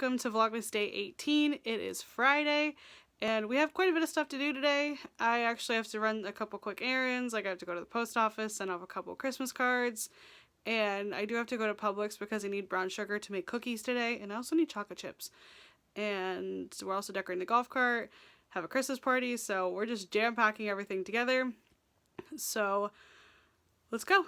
welcome to Vlogmas Day 18. It is Friday, and we have quite a bit of stuff to do today. I actually have to run a couple quick errands. Like I have to go to the post office, send off a couple Christmas cards, and I do have to go to Publix because I need brown sugar to make cookies today, and I also need chocolate chips. And we're also decorating the golf cart, have a Christmas party, so we're just jam-packing everything together. So let's go.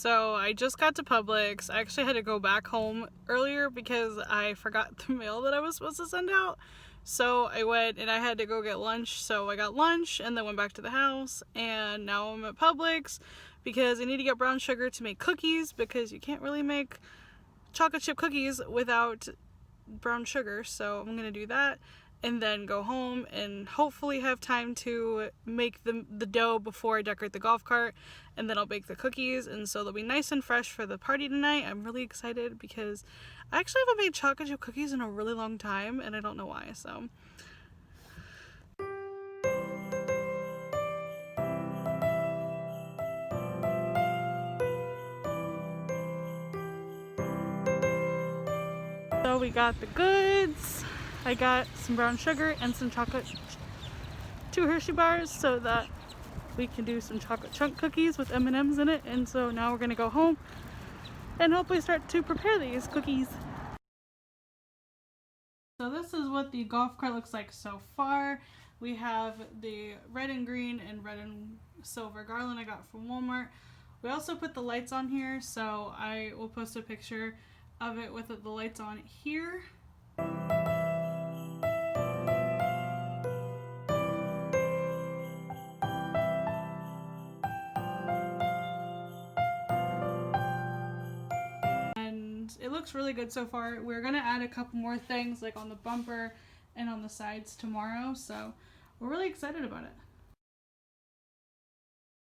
So I just got to Publix. I actually had to go back home earlier because I forgot the mail that I was supposed to send out. So I went and I had to go get lunch. So I got lunch and then went back to the house, and now I'm at Publix because I need to get brown sugar to make cookies because you can't really make chocolate chip cookies without brown sugar. So I'm gonna do that and then go home and hopefully have time to make the dough before I decorate the golf cart, and then I'll bake the cookies, and so they'll be nice and fresh for the party tonight. I'm really excited because I actually haven't made chocolate chip cookies in a really long time, and I don't know why, so. So we got the goods. I got some brown sugar and some chocolate, 2 Hershey bars, so that we can do some chocolate chunk cookies with M&Ms in it. And so now we're gonna go home and hopefully start to prepare these cookies. So this is what the golf cart looks like so far. We have the red and green and red and silver garland I got from Walmart. We also put the lights on here, so I will post a picture of it with the lights on here. It looks really good so far. We're gonna add a couple more things like on the bumper and on the sides tomorrow, so we're really excited about it.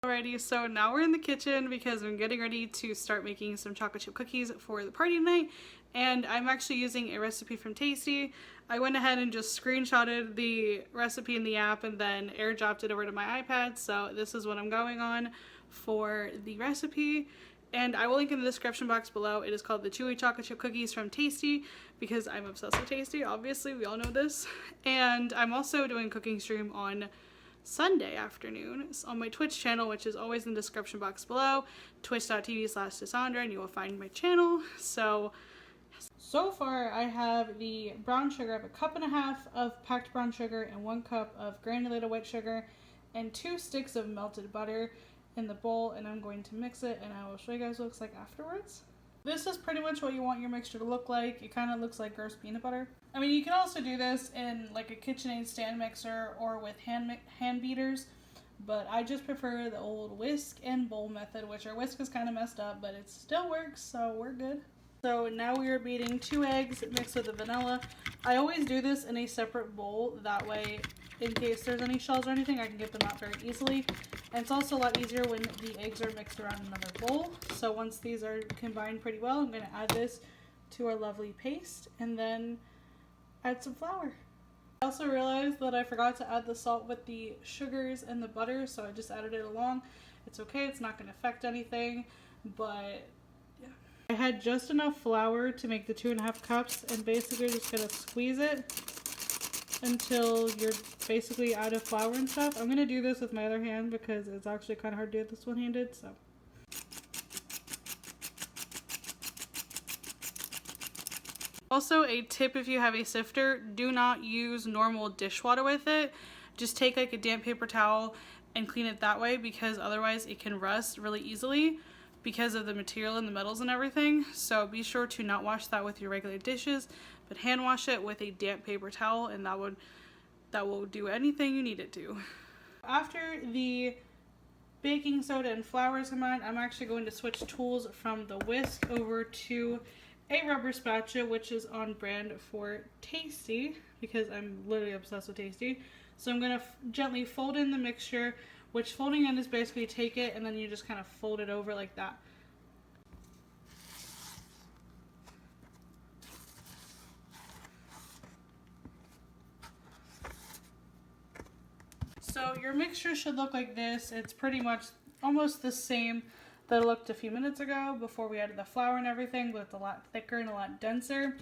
Alrighty, so now we're in the kitchen because I'm getting ready to start making some chocolate chip cookies for the party tonight, and I'm actually using a recipe from Tasty. I went ahead and just screenshotted the recipe in the app and then airdropped it over to my iPad, so this is what I'm going on for the recipe. And I will link in the description box below. It is called the Chewy Chocolate Chip Cookies from Tasty because I'm obsessed with Tasty, obviously, we all know this. And I'm also doing a cooking stream on Sunday afternoon on my Twitch channel, which is always in the description box below, twitch.tv/Dysandra, and you will find my channel. So far I have the brown sugar. I have 1.5 cups of packed brown sugar and 1 cup of granulated white sugar and 2 sticks of melted butter in the bowl, and I'm going to mix it, and I will show you guys what it looks like afterwards. This is pretty much what you want your mixture to look like. It kind of looks like gross peanut butter. I mean, you can also do this in like a KitchenAid stand mixer or with hand beaters, but I just prefer the old whisk and bowl method, which our whisk is kind of messed up, but it still works, so we're good. So now we are beating 2 eggs mixed with the vanilla. I always do this in a separate bowl, that way in case there's any shells or anything I can get them out very easily. And it's also a lot easier when the eggs are mixed around another bowl. So once these are combined pretty well, I'm going to add this to our lovely paste and then add some flour. I also realized that I forgot to add the salt with the sugars and the butter, so I just added it along. It's okay, it's not going to affect anything, but yeah. I had just enough flour to make the 2.5 cups, and basically just going to squeeze it until you're basically out of flour and stuff. I'm going to do this with my other hand because it's actually kind of hard to do this one-handed, so. Also, a tip if you have a sifter, do not use normal dishwater with it. Just take like a damp paper towel and clean it that way, because otherwise it can rust really easily because of the material and the metals and everything. So be sure to not wash that with your regular dishes, but hand wash it with a damp paper towel, and that will do anything you need it to. After the baking soda and flour is combined, I'm actually going to switch tools from the whisk over to a rubber spatula, which is on brand for Tasty because I'm literally obsessed with Tasty. So I'm going to gently fold in the mixture, which folding in is basically take it and then you just kind of fold it over like that. So your mixture should look like this. It's pretty much almost the same that looked a few minutes ago before we added the flour and everything, but it's a lot thicker and a lot denser.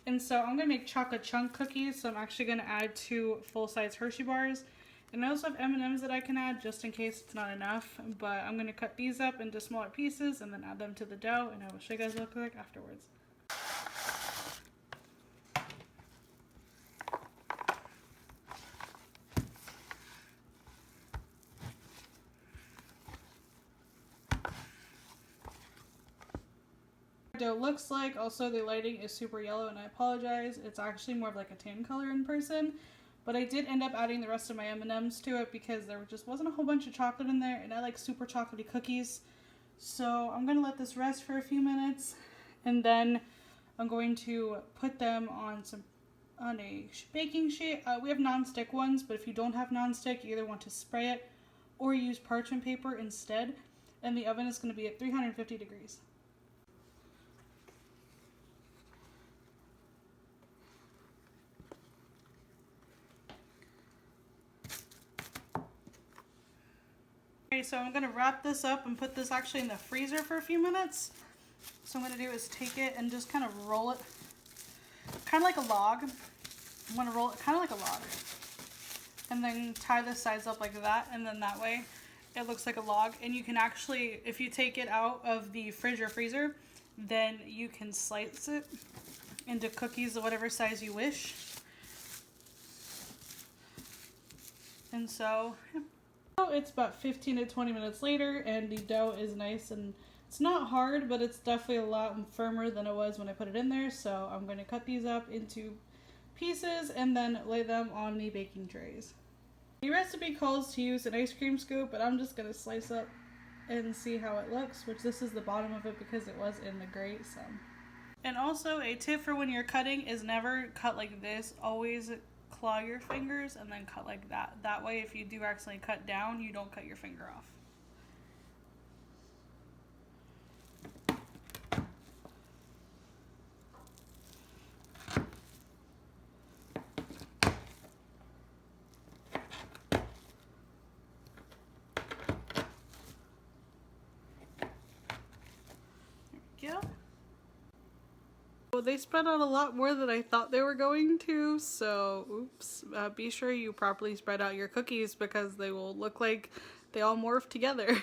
And so I'm going to make chocolate chunk cookies, so I'm actually going to add 2 full-size Hershey bars. And I also have M&Ms that I can add just in case it's not enough, but I'm going to cut these up into smaller pieces and then add them to the dough, and I will show you guys what they look like afterwards. Dough looks like. Also, the lighting is super yellow and I apologize. It's actually more of like a tan color in person, but I did end up adding the rest of my M&Ms to it because there just wasn't a whole bunch of chocolate in there, and I like super chocolatey cookies. So I'm going to let this rest for a few minutes, and then I'm going to put them on a baking sheet. We have non-stick ones, but if you don't have non-stick, you either want to spray it or use parchment paper instead, and the oven is going to be at 350 degrees. Okay, so I'm going to wrap this up and put this actually in the freezer for a few minutes. So what I'm going to do is take it and just kind of roll it, kind of like a log. I'm going to roll it kind of like a log. And then tie the sides up like that, and then that way it looks like a log. And you can actually, if you take it out of the fridge or freezer, then you can slice it into cookies of whatever size you wish. And so it's about 15 to 20 minutes later, and the dough is nice, and it's not hard, but it's definitely a lot firmer than it was when I put it in there. So I'm going to cut these up into pieces and then lay them on the baking trays. The recipe calls to use an ice cream scoop, but I'm just going to slice up and see how it looks, which this is the bottom of it because it was in the grate. So, and also a tip for when you're cutting is never cut like this. Always claw your fingers and then cut like that. That way, if you do accidentally cut down, you don't cut your finger off. There we go. Well, they spread out a lot more than I thought they were going to, so oops. Be sure you properly spread out your cookies because they will look like they all morph together.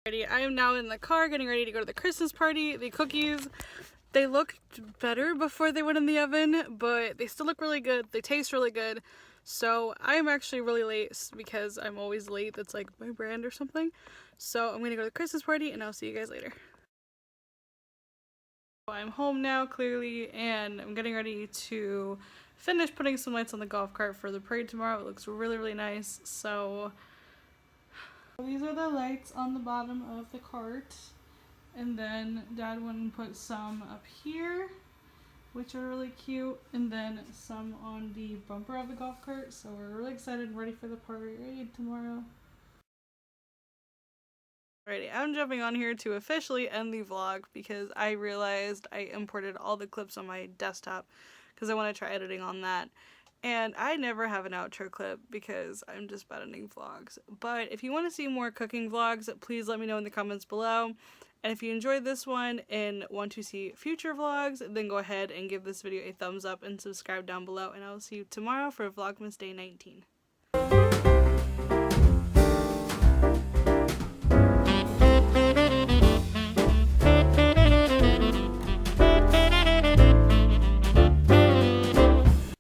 I am now in the car getting ready to go to the Christmas party. The cookies, they looked better before they went in the oven, but they still look really good. They taste really good. So I'm actually really late because I'm always late. That's like my brand or something. So I'm going to go to the Christmas party and I'll see you guys later. I'm home now, clearly, and I'm getting ready to finish putting some lights on the golf cart for the parade tomorrow. It looks really, really nice. So these are the lights on the bottom of the cart. And then Dad went and put some up here, which are really cute, and then some on the bumper of the golf cart. So we're really excited and ready for the parade tomorrow. Alrighty, I'm jumping on here to officially end the vlog because I realized I imported all the clips on my desktop because I want to try editing on that. And I never have an outro clip because I'm just bad at editing vlogs. But if you want to see more cooking vlogs, please let me know in the comments below. And if you enjoyed this one and want to see future vlogs, then go ahead and give this video a thumbs up and subscribe down below. And I will see you tomorrow for Vlogmas Day 19.